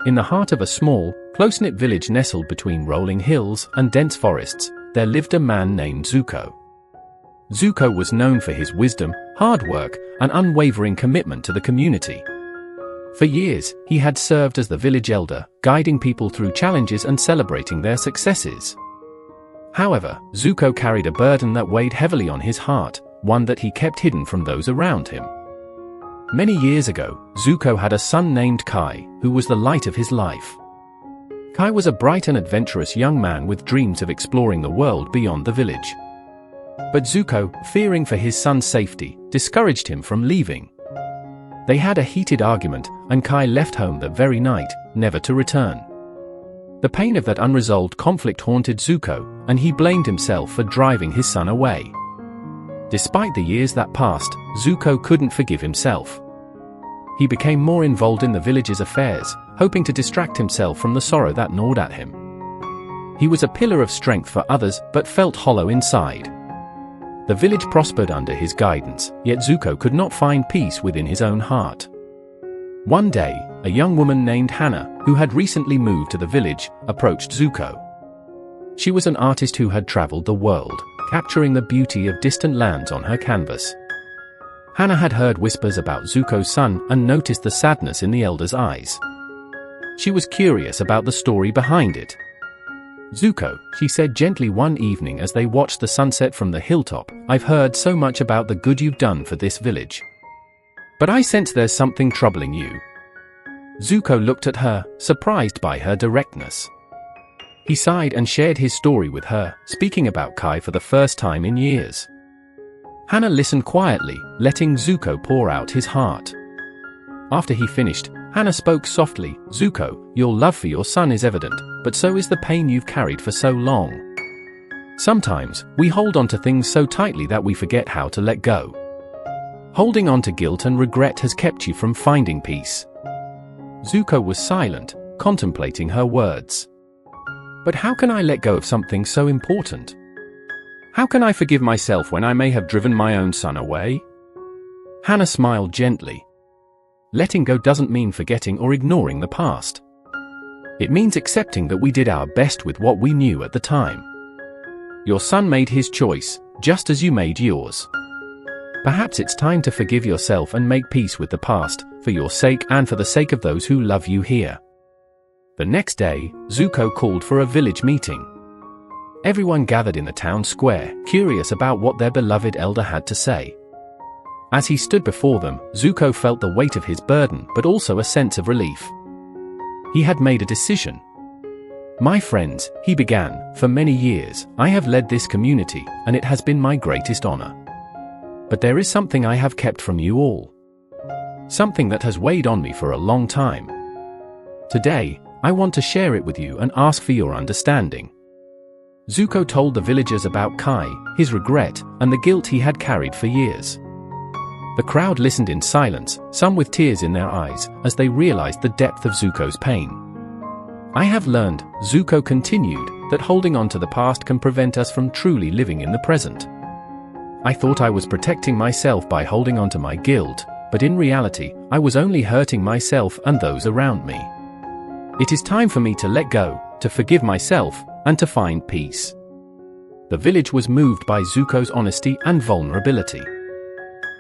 In the heart of a small, close-knit village nestled between rolling hills and dense forests, there lived a man named Zuko. Zuko was known for his wisdom, hard work, and unwavering commitment to the community. For years, he had served as the village elder, guiding people through challenges and celebrating their successes. However, Zuko carried a burden that weighed heavily on his heart, one that he kept hidden from those around him. Many years ago, Zuko had a son named Kai, who was the light of his life. Kai was a bright and adventurous young man with dreams of exploring the world beyond the village. But Zuko, fearing for his son's safety, discouraged him from leaving. They had a heated argument, and Kai left home that very night, never to return. The pain of that unresolved conflict haunted Zuko, and he blamed himself for driving his son away. Despite the years that passed, Zuko couldn't forgive himself. He became more involved in the village's affairs, hoping to distract himself from the sorrow that gnawed at him. He was a pillar of strength for others, but felt hollow inside. The village prospered under his guidance, yet Zuko could not find peace within his own heart. One day, a young woman named Hannah, who had recently moved to the village, approached Zuko. She was an artist who had traveled the world, capturing the beauty of distant lands on her canvas. Hannah had heard whispers about Zuko's son and noticed the sadness in the elder's eyes. She was curious about the story behind it. "Zuko," she said gently one evening as they watched the sunset from the hilltop, "I've heard so much about the good you've done for this village. But I sense there's something troubling you." Zuko looked at her, surprised by her directness. He sighed and shared his story with her, speaking about Kai for the first time in years. Hannah listened quietly, letting Zuko pour out his heart. After he finished, Hannah spoke softly, "Zuko, your love for your son is evident, but so is the pain you've carried for so long. Sometimes, we hold on to things so tightly that we forget how to let go. Holding on to guilt and regret has kept you from finding peace." Zuko was silent, contemplating her words. "But how can I let go of something so important? How can I forgive myself when I may have driven my own son away?" Hannah smiled gently. "Letting go doesn't mean forgetting or ignoring the past. It means accepting that we did our best with what we knew at the time. Your son made his choice, just as you made yours. Perhaps it's time to forgive yourself and make peace with the past, for your sake and for the sake of those who love you here." The next day, Zuko called for a village meeting. Everyone gathered in the town square, curious about what their beloved elder had to say. As he stood before them, Zuko felt the weight of his burden, but also a sense of relief. He had made a decision. "My friends," he began, "for many years, I have led this community, and it has been my greatest honor. But there is something I have kept from you all. Something that has weighed on me for a long time. Today, I want to share it with you and ask for your understanding." Zuko told the villagers about Kai, his regret, and the guilt he had carried for years. The crowd listened in silence, some with tears in their eyes, as they realized the depth of Zuko's pain. "I have learned," Zuko continued, "that holding on to the past can prevent us from truly living in the present. I thought I was protecting myself by holding on to my guilt, but in reality, I was only hurting myself and those around me. It is time for me to let go, to forgive myself, and to find peace." The village was moved by Zuko's honesty and vulnerability.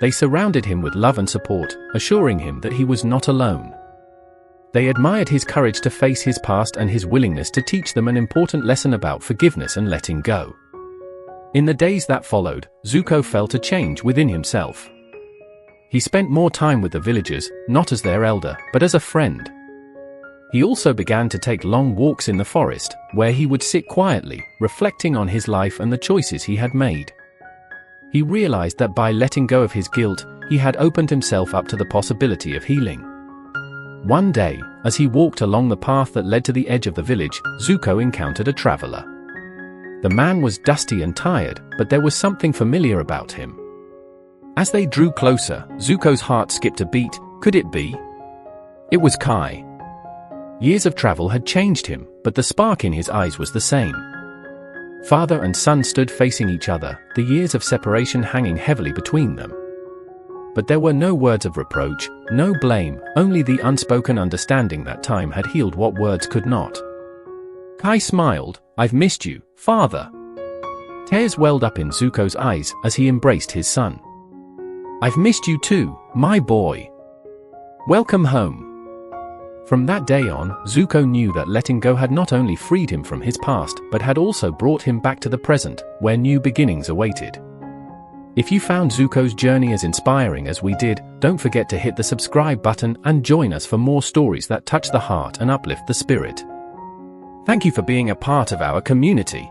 They surrounded him with love and support, assuring him that he was not alone. They admired his courage to face his past and his willingness to teach them an important lesson about forgiveness and letting go. In the days that followed, Zuko felt a change within himself. He spent more time with the villagers, not as their elder, but as a friend. He also began to take long walks in the forest, where he would sit quietly, reflecting on his life and the choices he had made. He realized that by letting go of his guilt, he had opened himself up to the possibility of healing. One day, as he walked along the path that led to the edge of the village, Zuko encountered a traveler. The man was dusty and tired, but there was something familiar about him. As they drew closer, Zuko's heart skipped a beat. Could it be? It was Kai. Years of travel had changed him, but the spark in his eyes was the same. Father and son stood facing each other, the years of separation hanging heavily between them. but there were no words of reproach, no blame, only the unspoken understanding that time had healed what words could not. Kai smiled. "I've missed you, father." Tears welled up in Zuko's eyes as he embraced his son. "I've missed you too, my boy. Welcome home." From that day on, Zuko knew that letting go had not only freed him from his past, but had also brought him back to the present, where new beginnings awaited. If you found Zuko's journey as inspiring as we did, don't forget to hit the subscribe button and join us for more stories that touch the heart and uplift the spirit. Thank you for being a part of our community.